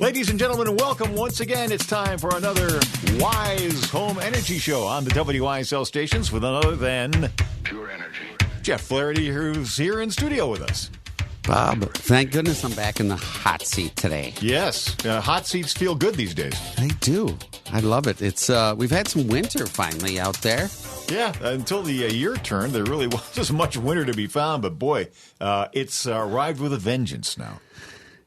Ladies and gentlemen, welcome once again. It's time for another Wise Home Energy Show on the WISL stations with none other than Pure Energy. Jeff Flaherty, who's here in studio with us. Bob, thank goodness I'm back in the hot seat today. Yes, hot seats feel good these days. They do. I love it. It's we've had some winter finally out there. Yeah, until the year turned, there really wasn't much winter to be found. But boy, it's arrived with a vengeance now.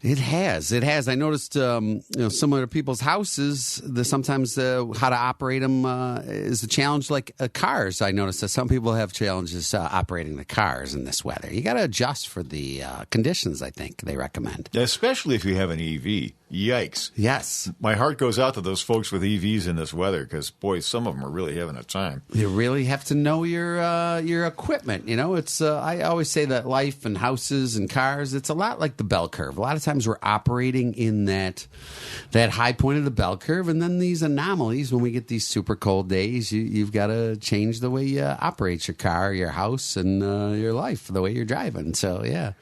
It has. It has. I noticed, similar to people's houses, sometimes how to operate them is a challenge like cars. I noticed that some people have challenges operating the cars in this weather. You got to adjust for the conditions, I think they recommend. Especially if you have an EV. Yikes. Yes. My heart goes out to those folks with EVs in this weather because, boy, some of them are really having a time. You really have to know your equipment. You know, it's I always say that life and houses and cars, it's a lot like the bell curve. A lot of times we're operating in that high point of the bell curve, and then these anomalies, when we get these super cold days, you've got to change the way you operate your car, your house, and your life, the way you're driving. So, yeah,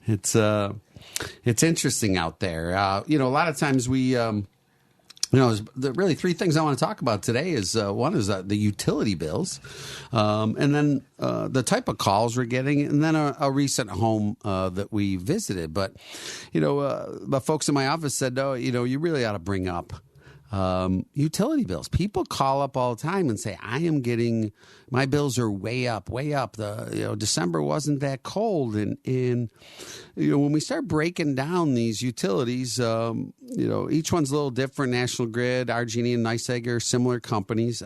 it's interesting out there. A lot of times we, there's really three things I want to talk about today. One is the utility bills, and then the type of calls we're getting, and then a recent home that we visited. But, the folks in my office said, no, you really ought to bring up utility bills. People call up all the time and say, I am getting, my bills are way up. December wasn't that cold. And when we start breaking down these utilities, each one's a little different. National Grid, RG&E, and NYSEG are similar companies.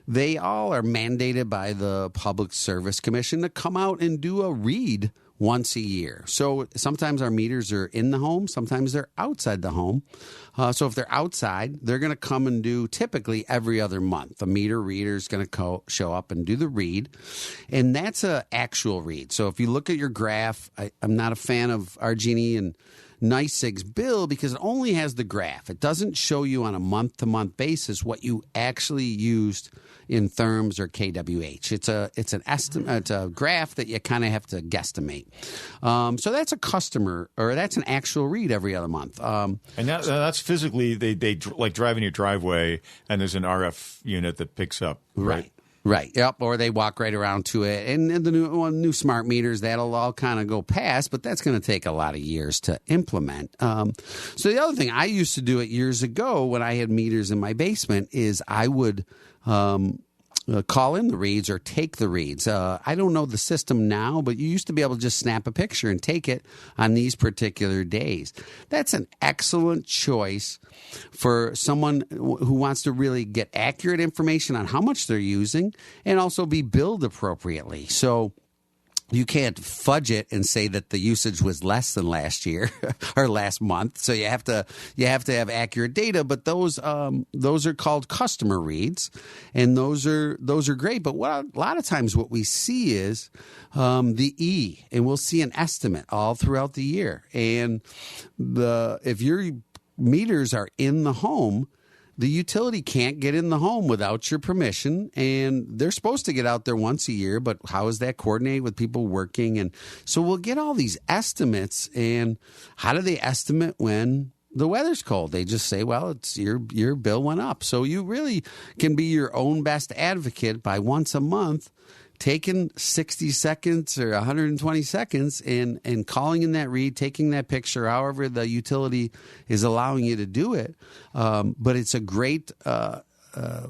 They all are mandated by the Public Service Commission to come out and do a read once a year. So sometimes our meters are in the home, sometimes they're outside the home. So if they're outside, they're going to come and do typically every other month. The meter reader is going to show up and do the read, and that's an actual read. So if you look at your graph, I'm not a fan of RG&E and NYSEG's bill because it only has the graph. It doesn't show you on a month-to-month basis what you actually used in therms or kWh. It's an estimate. It's a graph that you kind of have to guesstimate. So that's a customer, or that's an actual read every other month. And that's physically they like driving your driveway, and there's an RF unit that picks up. Right. Yep. Or they walk right around to it. And the new smart meters, that'll all kind of go past, but that's going to take a lot of years to implement. So the other thing I used to do it years ago when I had meters in my basement is I would call in the reads or take the reads. I don't know the system now, but you used to be able to just snap a picture and take it on these particular days. That's an excellent choice for someone who wants to really get accurate information on how much they're using and also be billed appropriately. So you can't fudge it and say that the usage was less than last year or last month. So you have to have accurate data. But those are called customer reads, and those are great. But a lot of times what we see is the E, and we'll see an estimate all throughout the year. And if your meters are in the home, the utility can't get in the home without your permission, and they're supposed to get out there once a year, but how is that coordinated with people working? And so we'll get all these estimates, and how do they estimate when the weather's cold? They just say, well, it's your bill went up. So you really can be your own best advocate by once a month taking 60 seconds or 120 seconds and calling in that read, taking that picture, however the utility is allowing you to do it. But it's a great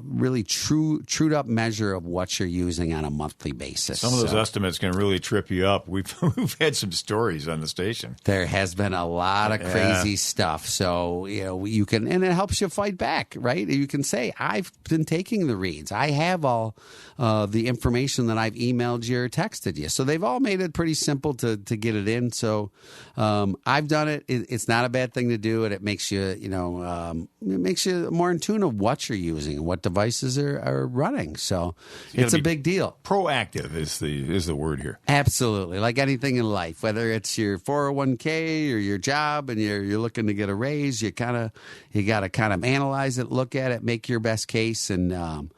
really trued up measure of what you're using on a monthly basis. Some of those estimates can really trip you up. We've had some stories on the station. There has been a lot of crazy stuff. So, you can, and it helps you fight back, right? You can say, I've been taking the reads. I have all the information that I've emailed you or texted you. So they've all made it pretty simple to get it in. So I've done it. It's not a bad thing to do, and it makes you, it makes you more in tune of what you're using and what devices are running. So it's a big deal. Proactive is the word here. Absolutely. Like anything in life, whether it's your 401k or your job and you're looking to get a raise, you got to kind of analyze it, look at it, make your best case, and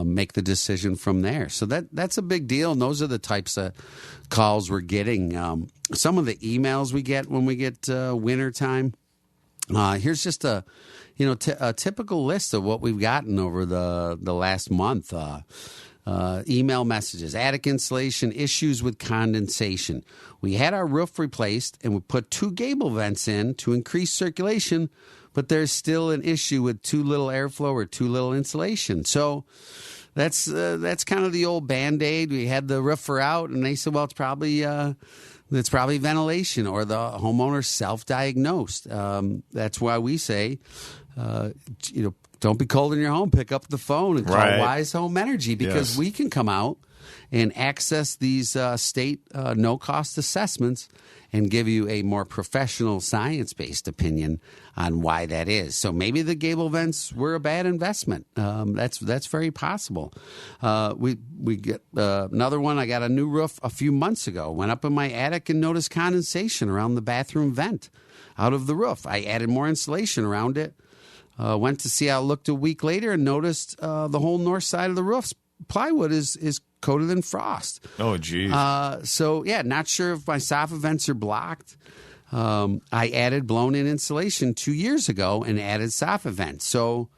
make the decision from there. So that's a big deal. And those are the types of calls we're getting. Some of the emails we get when we get wintertime, Here's just a typical list of what we've gotten over the last month. Email messages, attic insulation, issues with condensation. We had our roof replaced and we put 2 gable vents in to increase circulation, but there's still an issue with too little airflow or too little insulation. So that's kind of the old Band-Aid. We had the roofer out and they said, well, it's probably ventilation, or the homeowner self-diagnosed. That's why we say, don't be cold in your home. Pick up the phone and call Wise Home Energy, because we can come out and access these state no-cost assessments and give you a more professional, science-based opinion on why that is. So maybe the gable vents were a bad investment. That's very possible. We get another one. I got a new roof a few months ago. Went up in my attic and noticed condensation around the bathroom vent out of the roof. I added more insulation around it. Went to see how it looked a week later and noticed the whole north side of the roof's plywood is coated in frost. Oh, geez. So, not sure if my soffit vents are blocked. I added blown-in insulation 2 years ago and added soffit vents. So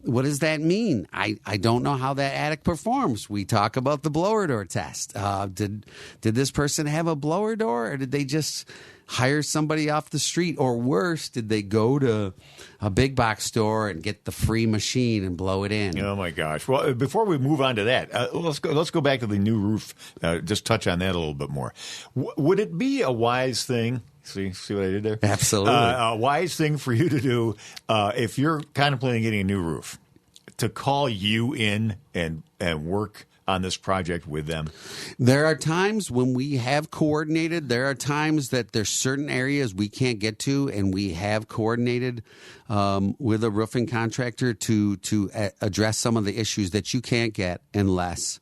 what does that mean? I don't know how that attic performs. We talk about the blower door test. Did this person have a blower door, or did they just hire somebody off the street? Or worse, did they go to a big box store and get the free machine and blow it in? Oh my gosh! Well, before we move on to that, let's go back to the new roof. Just touch on that a little bit more. Would it be a wise thing? See what I did there? Absolutely. A wise thing for you to do if you're contemplating getting a new roof, to call you in and work on this project with them? There are times when we have coordinated. There are times that there's certain areas we can't get to, and we have coordinated with a roofing contractor to address some of the issues that you can't get unless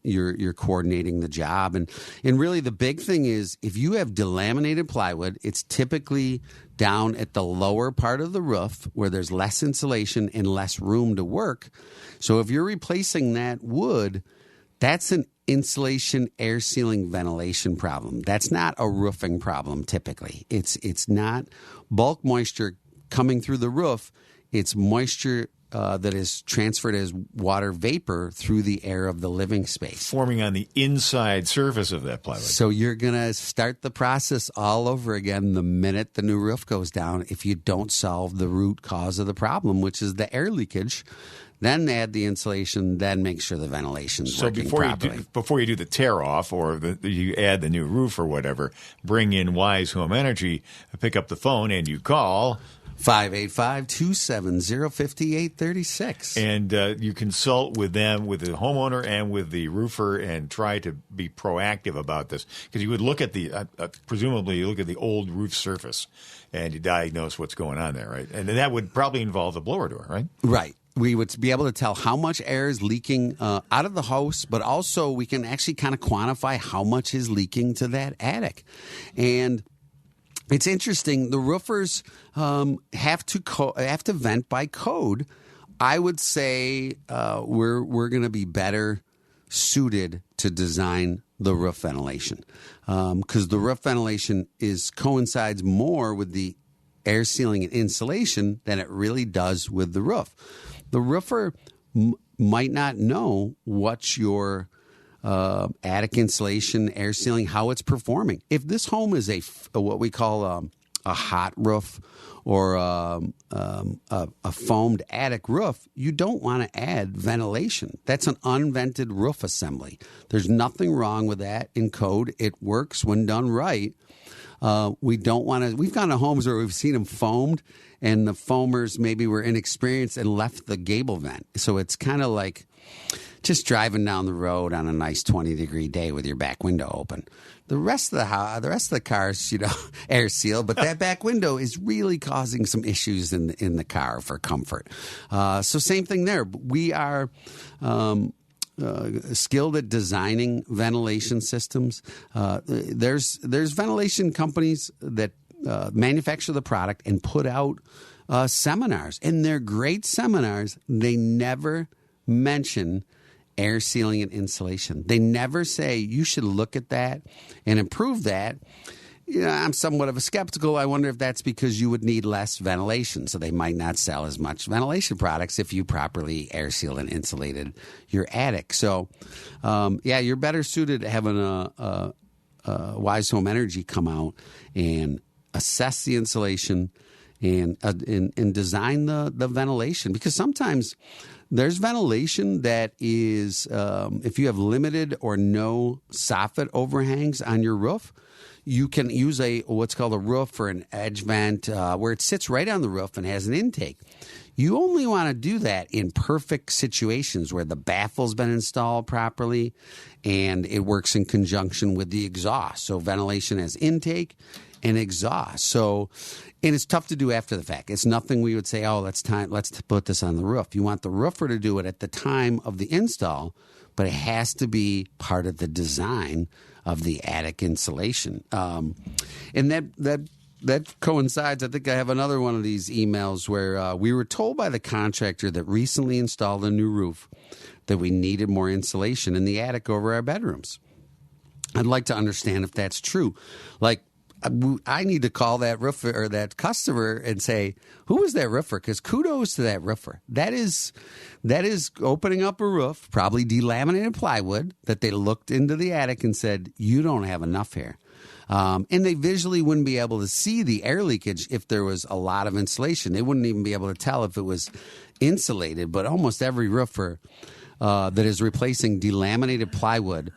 you're coordinating the job. And really the big thing is, if you have delaminated plywood, it's typically down at the lower part of the roof where there's less insulation and less room to work. So if you're replacing that wood, that's an insulation, air sealing, ventilation problem. That's not a roofing problem typically. It's not bulk moisture coming through the roof. It's moisture that is transferred as water vapor through the air of the living space, forming on the inside surface of that plywood. So you're going to start the process all over again the minute the new roof goes down if you don't solve the root cause of the problem, which is the air leakage. Then add the insulation, then make sure the ventilation's working properly. Before you do the tear off, or you add the new roof or whatever, bring in Wise Home Energy, pick up the phone, and you call 585-270-5836. And you consult with them, with the homeowner and with the roofer, and try to be proactive about this. Because you would look at presumably you look at the old roof surface and you diagnose what's going on there, right? And that would probably involve the blower door, right? Right. We would be able to tell how much air is leaking out of the house, but also we can actually kind of quantify how much is leaking to that attic. And it's interesting. The roofers have to vent by code. I would say we're going to be better suited to design the roof ventilation, because the roof ventilation coincides more with the air sealing and insulation than it really does with the roof. The roofer might not know what your attic insulation, air sealing, how it's performing. If this home is what we call a hot roof or a foamed attic roof, you don't want to add ventilation. That's an unvented roof assembly. There's nothing wrong with that in code. It works when done right. We don't want to. We've gone to homes where we've seen them foamed, and the foamers maybe were inexperienced and left the gable vent. So it's kind of like just driving down the road on a nice 20-degree day with your back window open. The rest of the cars, air sealed, but that back window is really causing some issues in the car for comfort. So same thing there. We are skilled at designing ventilation systems. There's ventilation companies that manufacture the product and put out seminars, and they're great seminars. They never mention air sealing and insulation. They never say you should look at that and improve that. I'm somewhat of a skeptical. I wonder if that's because you would need less ventilation, so they might not sell as much ventilation products if you properly air sealed and insulated your attic. So, you're better suited to having a Wise Home Energy come out and assess the insulation and design the ventilation, because sometimes there's ventilation that is, if you have limited or no soffit overhangs on your roof, you can use what's called a roof or an edge vent where it sits right on the roof and has an intake. You only want to do that in perfect situations where the baffle's been installed properly and it works in conjunction with the exhaust. So ventilation has intake and exhaust. So, and it's tough to do after the fact. It's nothing we would say, let's put this on the roof. You want the roofer to do it at the time of the install, but it has to be part of the design of the attic insulation. And that coincides. I think I have another one of these emails where we were told by the contractor that recently installed a new roof that we needed more insulation in the attic over our bedrooms. I'd like to understand if that's true. Like, I need to call that roofer or that customer and say, who is that roofer? Because kudos to that roofer. That is opening up a roof, probably delaminated plywood, that they looked into the attic and said, you don't have enough here. And they visually wouldn't be able to see the air leakage if there was a lot of insulation. They wouldn't even be able to tell if it was insulated. But almost every roofer that is replacing delaminated plywood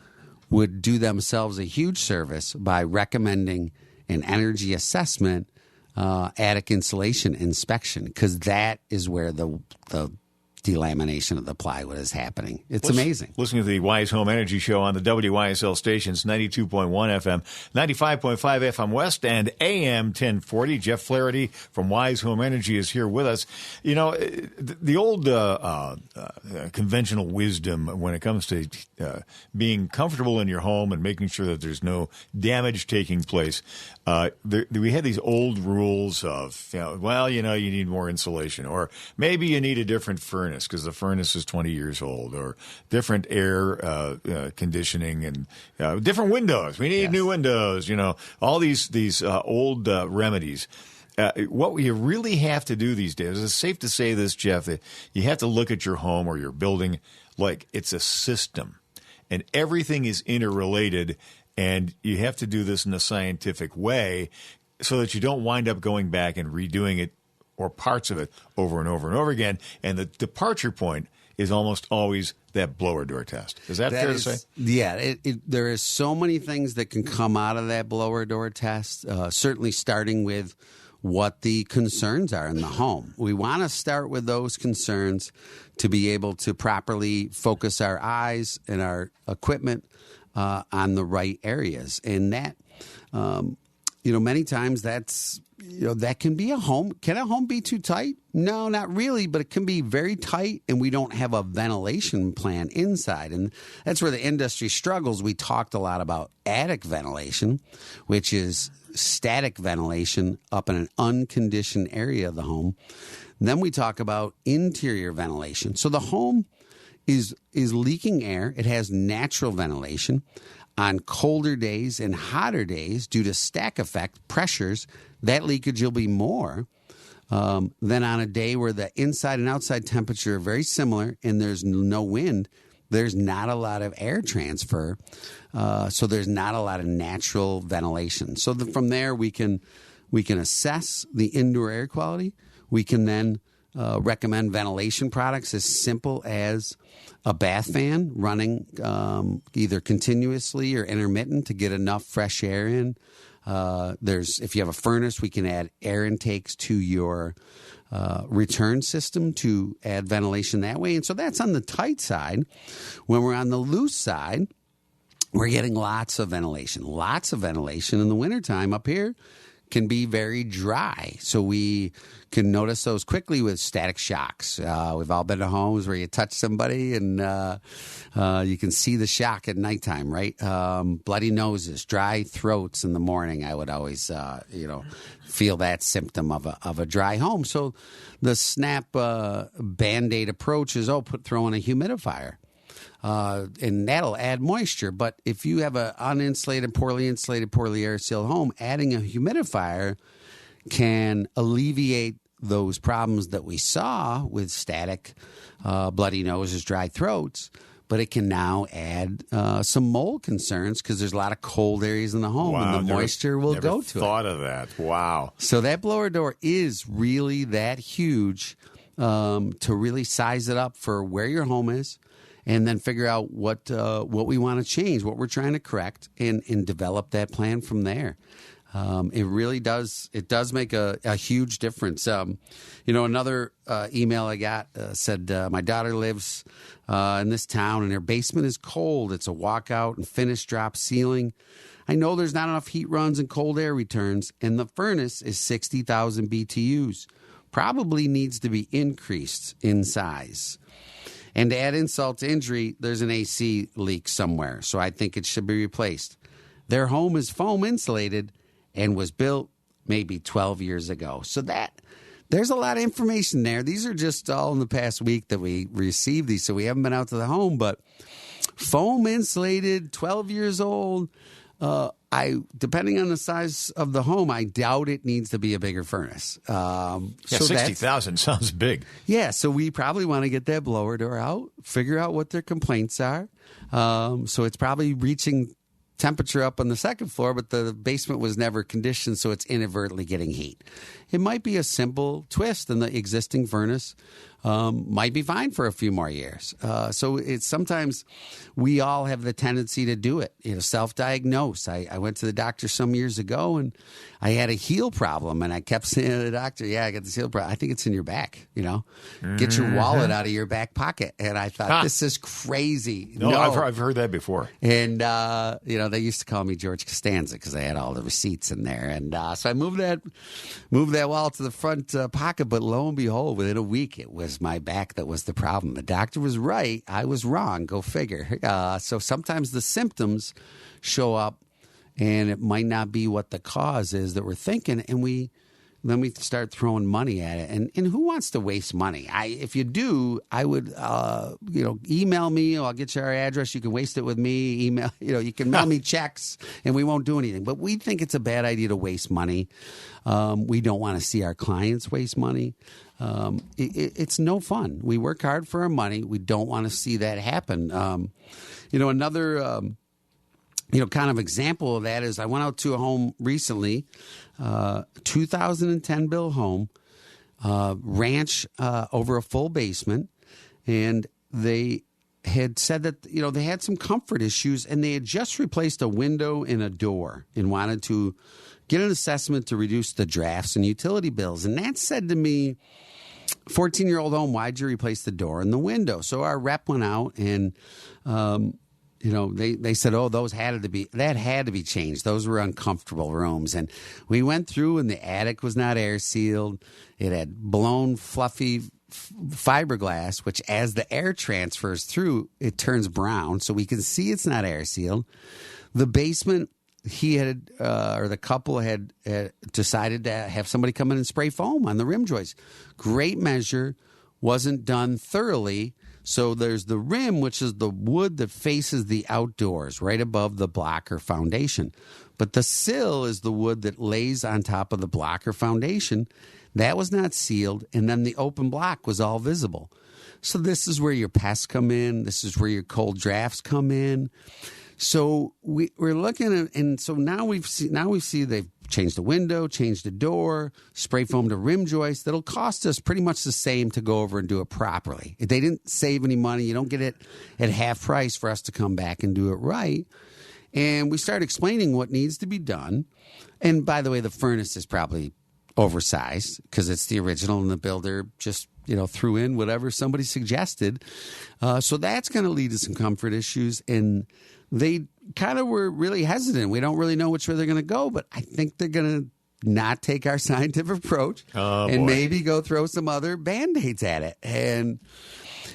would do themselves a huge service by recommending an energy assessment attic insulation inspection, because that is where the delamination of the plywood is happening. It's amazing. Listening to the Wise Home Energy Show on the WYSL stations, 92.1 FM, 95.5 FM West, and AM 1040. Jeff Flaherty from Wise Home Energy is here with us. You know, the old conventional wisdom when it comes to being comfortable in your home and making sure that there's no damage taking place, we had these old rules of, you need more insulation, or maybe you need a different furnace because the furnace is 20 years old, or different air conditioning and different windows. We need new windows, all these old remedies. What you really have to do these days, it's safe to say this, Jeff, that you have to look at your home or your building like it's a system, and everything is interrelated, and you have to do this in a scientific way so that you don't wind up going back and redoing it or parts of it over and over and over again. And the departure point is almost always that blower door test. Is that fair to say? Yeah. There is so many things that can come out of that blower door test, certainly starting with what the concerns are in the home. We want to start with those concerns to be able to properly focus our eyes and our equipment on the right areas. And that, many times that's, that can be a home. Can a home be too tight? No, not really, but it can be very tight and we don't have a ventilation plan inside. And that's where the industry struggles. We talked a lot about attic ventilation, which is static ventilation up in an unconditioned area of the home. And then we talk about interior ventilation. So the home is leaking air. It has natural ventilation. On colder days and hotter days, due to stack effect pressures, that leakage will be more than on a day where the inside and outside temperature are very similar and there's no wind. There's not a lot of air transfer, so there's not a lot of natural ventilation. So from there, we can assess the indoor air quality. We can then recommend ventilation products as simple as a bath fan running either continuously or intermittent to get enough fresh air in. If you have a furnace, we can add air intakes to your return system to add ventilation that way. And so that's on the tight side. When we're on the loose side, we're getting lots of ventilation. Lots of ventilation in the wintertime up here can be very dry. So we can notice those quickly with static shocks. We've all been to homes where you touch somebody and you can see the shock at nighttime, right? Bloody noses, dry throats in the morning. I would always, feel that symptom of a dry home. So the snap Band-Aid approach is, throw in a humidifier. and that'll add moisture. But if you have an uninsulated, poorly air sealed home, adding a humidifier can alleviate those problems that we saw with static, bloody noses, dry throats. But it can now add some mold concerns because there's a lot of cold areas in the home, Wow, and the moisture will go to it. Never thought of that. Wow. So that blower door is really that huge to really size it up for where your home is, and then figure out what we want to change, what we're trying to correct, and develop that plan from there. It really does. It does make a huge difference. Another email I got said my daughter lives in this town and her basement is cold. It's a walkout and finish drop ceiling. I know there's not enough heat runs and cold air returns, and the furnace is 60,000 BTUs. Probably needs to be increased in size. And to add insult to injury, there's an AC leak somewhere, so I think it should be replaced. Their home is foam insulated and was built maybe 12 years ago. So there's a lot of information there. These are just all in the past week that we received these, so we haven't been out to the home. But foam insulated, 12 years old. Depending on the size of the home, I doubt it needs to be a bigger furnace. So 60,000 sounds big. Yeah, so we probably want to get that blower door out, figure out what their complaints are. So it's probably reaching temperature up on the second floor, but the basement was never conditioned, so it's inadvertently getting heat. It might be a simple twist, and the existing furnace might be fine for a few more years. So it's sometimes we all have the tendency to do it, self-diagnose. I went to the doctor some years ago, and I had a heel problem, and I kept saying to the doctor, I got this heel problem. I think it's in your back, Get your wallet out of your back pocket. And I thought, this is crazy. No, I've heard that before. And, they used to call me George Costanza because I had all the receipts in there. And so I moved that wallet to the front pocket, but lo and behold, within a week, it was my back that was the problem. The doctor was right. I was wrong. Go figure. So sometimes the symptoms show up, and it might not be what the cause is that we're thinking, and then we start throwing money at it. And who wants to waste money? If you do, I would, email me. I'll get you our address. You can waste it with me. Email, you can mail me checks, and we won't do anything. But we think it's a bad idea to waste money. We don't want to see our clients waste money. It's no fun. We work hard for our money. We don't want to see that happen. Another kind of example of that is I went out to a home recently, 2010 build home, ranch over a full basement, and they had said that they had some comfort issues, and they had just replaced a window and a door and wanted to get an assessment to reduce the drafts and utility bills. And that said to me, 14-year-old home, why'd you replace the door and the window? So our rep went out and they said, those had to be changed. Those were uncomfortable rooms. And we went through, and the attic was not air sealed. It had blown fluffy fiberglass, which as the air transfers through, it turns brown. So we can see it's not air sealed. The basement, the couple had decided to have somebody come in and spray foam on the rim joists. Great measure, wasn't done thoroughly. So there's the rim, which is the wood that faces the outdoors, right above the blocker foundation. But the sill is the wood that lays on top of the blocker foundation. That was not sealed, and then the open block was all visible. So this is where your pests come in. This is where your cold drafts come in. So we're looking at, and so now we see they've changed the window, changed the door, spray foamed a rim joist. That'll cost us pretty much the same to go over and do it properly. If they didn't save any money, you don't get it at half price for us to come back and do it right. And we start explaining what needs to be done. And by the way, the furnace is probably oversized because it's the original, and the builder just threw in whatever somebody suggested. So that's going to lead to some comfort issues. And they kind of were really hesitant. We don't really know which way they're going to go, but I think they're going to not take our scientific approach maybe go throw some other Band-Aids at it. And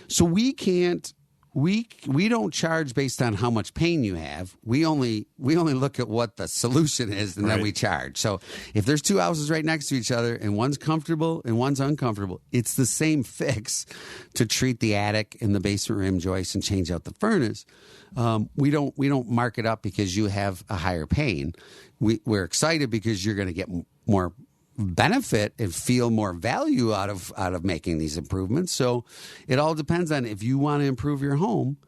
so we can't we don't charge based on how much pain you have. We only look at what the solution is, and then we charge. So if there's two houses right next to each other and one's comfortable and one's uncomfortable, it's the same fix to treat the attic and the basement rim joist and change out the furnace. We don't mark it up because you have a higher pain. We're excited because you're going to get more benefit and feel more value out of making these improvements. So it all depends on if you want to improve your home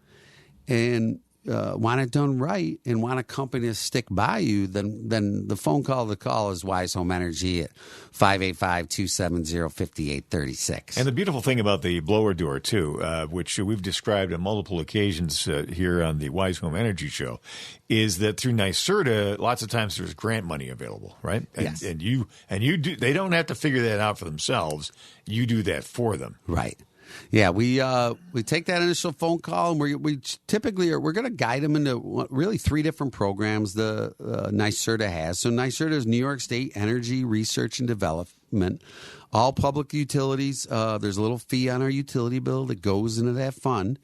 and want it done right and want a company to stick by you, then the phone call to call is Wise Home Energy at 585-270-5836. And the beautiful thing about the blower door, too, which we've described on multiple occasions here on the Wise Home Energy Show, is that through NYSERDA, lots of times there's grant money available, right? Yes. And you do. They don't have to figure that out for themselves. You do that for them, right? Yeah, we take that initial phone call, and we typically we're going to guide them into really three different programs the NYSERDA has. So NYSERDA is New York State Energy Research and Development. All public utilities, there's a little fee on our utility bill that goes into that fund,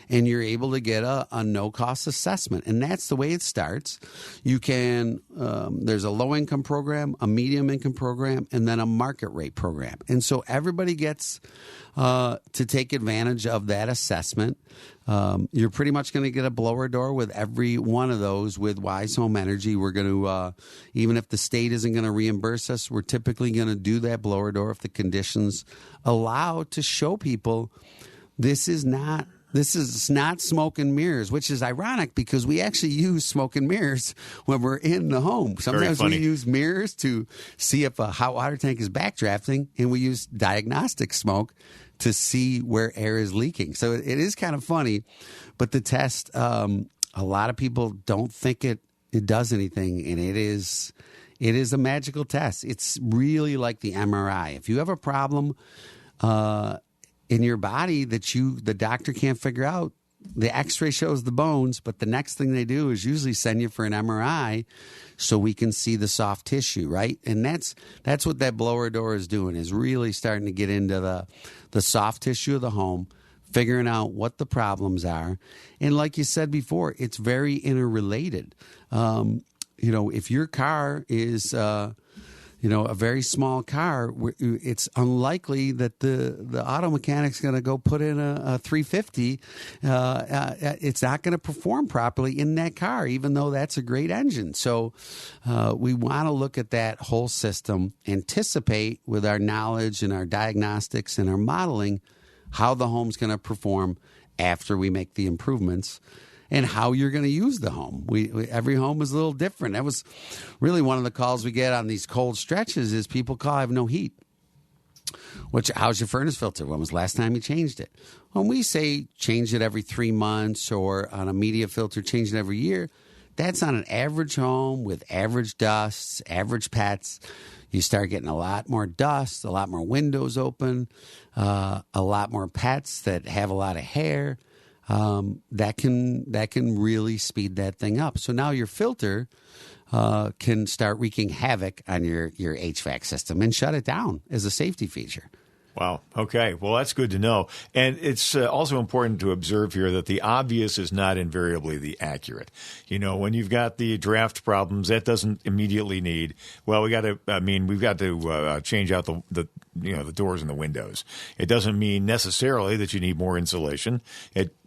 and you're able to get a no-cost assessment. And that's the way it starts. You can, there's a low-income program, a medium-income program, and then a market rate program. And so everybody gets to take advantage of that assessment. You're pretty much going to get a blower door with every one of those with Wise Home Energy. We're going to, even if the state isn't going to reimburse us, we're typically going to do that blower door if the conditions allow, to show people this is not smoke and mirrors, which is ironic because we actually use smoke and mirrors when we're in the home. Sometimes we use mirrors to see if a hot water tank is backdrafting, and we use diagnostic smoke to see where air is leaking. So it is kind of funny, but the test, a lot of people don't think it does anything, and it is a magical test. It's really like the MRI. If you have a problem in your body that the doctor can't figure out, the x-ray shows the bones, but the next thing they do is usually send you for an MRI so we can see the soft tissue, right? And that's what that blower door is doing, is really starting to get into the soft tissue of the home, figuring out what the problems are. And like you said before, it's very interrelated. If your car is a very small car, it's unlikely that the auto mechanic's going to go put in a 350. It's not going to perform properly in that car, even though that's a great engine. So we want to look at that whole system, anticipate with our knowledge and our diagnostics and our modeling how the home's going to perform after we make the improvements, and how you're going to use the home. Every home is a little different. That was really one of the calls we get on these cold stretches is people call, I have no heat. How's your furnace filter? When was the last time you changed it? When we say change it every 3 months, or on a media filter, change it every year, that's on an average home with average dusts, average pets. You start getting a lot more dust, a lot more windows open, a lot more pets that have a lot of hair. That can really speed that thing up. So now your filter can start wreaking havoc on your HVAC system and shut it down as a safety feature. Wow. Okay. Well, that's good to know. And it's also important to observe here that the obvious is not invariably the accurate. When you've got the draft problems, that doesn't immediately need, we've got to change out the doors and the windows. It doesn't mean necessarily that you need more insulation.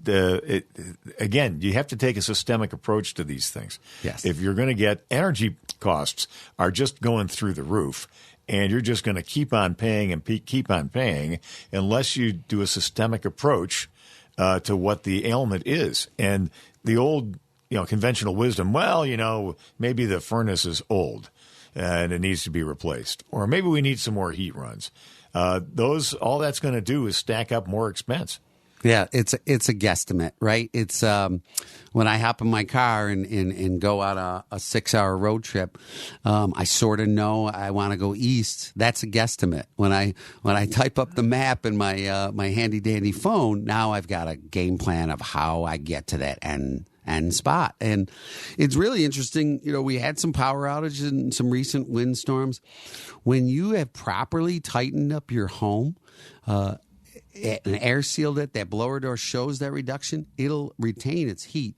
Again, you have to take a systemic approach to these things. Yes. If you're going to get energy costs are just going through the roof, and you're just going to keep on paying and keep on paying unless you do a systemic approach to what the ailment is. And the old, conventional wisdom, maybe the furnace is old and it needs to be replaced, or maybe we need some more heat runs. All that's going to do is stack up more expense. Yeah, it's a guesstimate, right? It's when I hop in my car and go on a 6-hour road trip, I sort of know I want to go east. That's a guesstimate. When I type up the map in my my handy dandy phone, now I've got a game plan of how I get to that end spot. And it's really interesting. We had some power outages and some recent windstorms. When you have properly tightened up your home, an air sealed it, that blower door shows that reduction, it'll retain its heat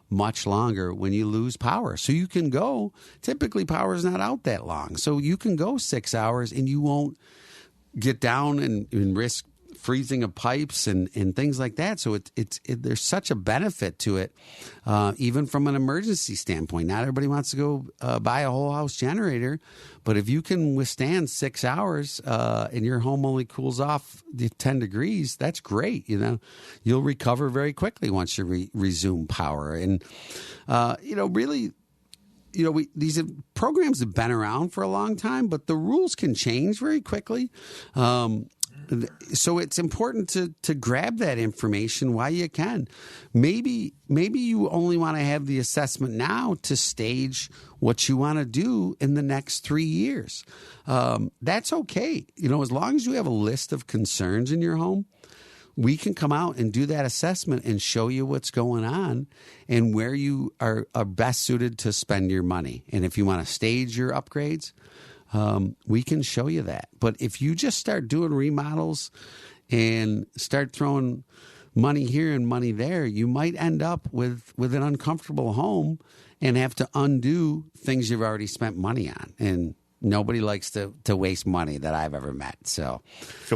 much longer when you lose power. So you can go, typically power is not out that long. So you can go 6 hours and you won't get down and risk freezing of pipes and things like that. So there's such a benefit to it, even from an emergency standpoint. Not everybody wants to go buy a whole house generator, but if you can withstand 6 hours and your home only cools off 10 degrees, that's great. You'll recover very quickly once you resume power. And really, these programs have been around for a long time, but the rules can change very quickly. So it's important to grab that information while you can. Maybe you only want to have the assessment now to stage what you want to do in the next 3 years. That's okay. As long as you have a list of concerns in your home, we can come out and do that assessment and show you what's going on and where you are best suited to spend your money. And if you want to stage your upgrades, we can show you that. But if you just start doing remodels and start throwing money here and money there, you might end up with an uncomfortable home and have to undo things you've already spent money on. And nobody likes to waste money that I've ever met. So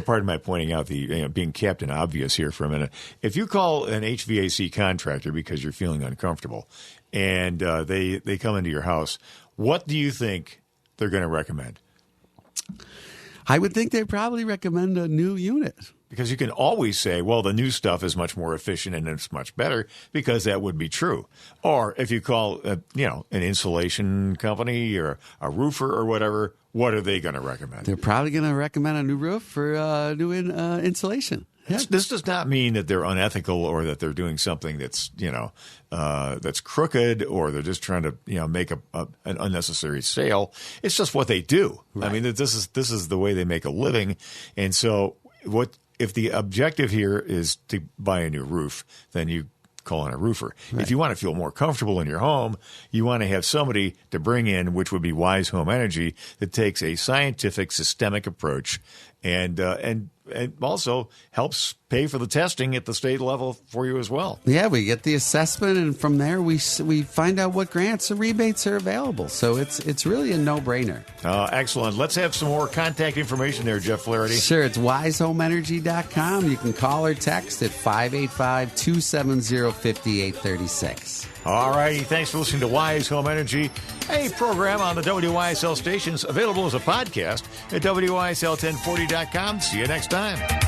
pardon my pointing out the being Captain Obvious here for a minute. If you call an HVAC contractor because you're feeling uncomfortable and they come into your house, what do you think they're going to recommend? I would think they'd probably recommend a new unit. Because you can always say, well, the new stuff is much more efficient and it's much better, because that would be true. Or if you call, an insulation company or a roofer or whatever, what are they going to recommend? They're probably going to recommend a new roof for new insulation. Yeah. This does not mean that they're unethical or that they're doing something that's, that's crooked, or they're just trying to, make an unnecessary sale. It's just what they do. Right. I mean, this is the way they make a living. And so if the objective here is to buy a new roof, then you call in a roofer. Right. If you want to feel more comfortable in your home, you want to have somebody to bring in, which would be Wise Home Energy, that takes a scientific, systemic approach and also helps pay for the testing at the state level for you as well. Yeah, we get the assessment, and from there we find out what grants and rebates are available. So it's really a no-brainer. Excellent. Let's have some more contact information there, Jeff Flaherty. Sure, it's wisehomeenergy.com. You can call or text at 585-270-5836. All righty. Thanks for listening to Wise Home Energy, a program on the WYSL stations, available as a podcast at WYSL1040.com. See you next time.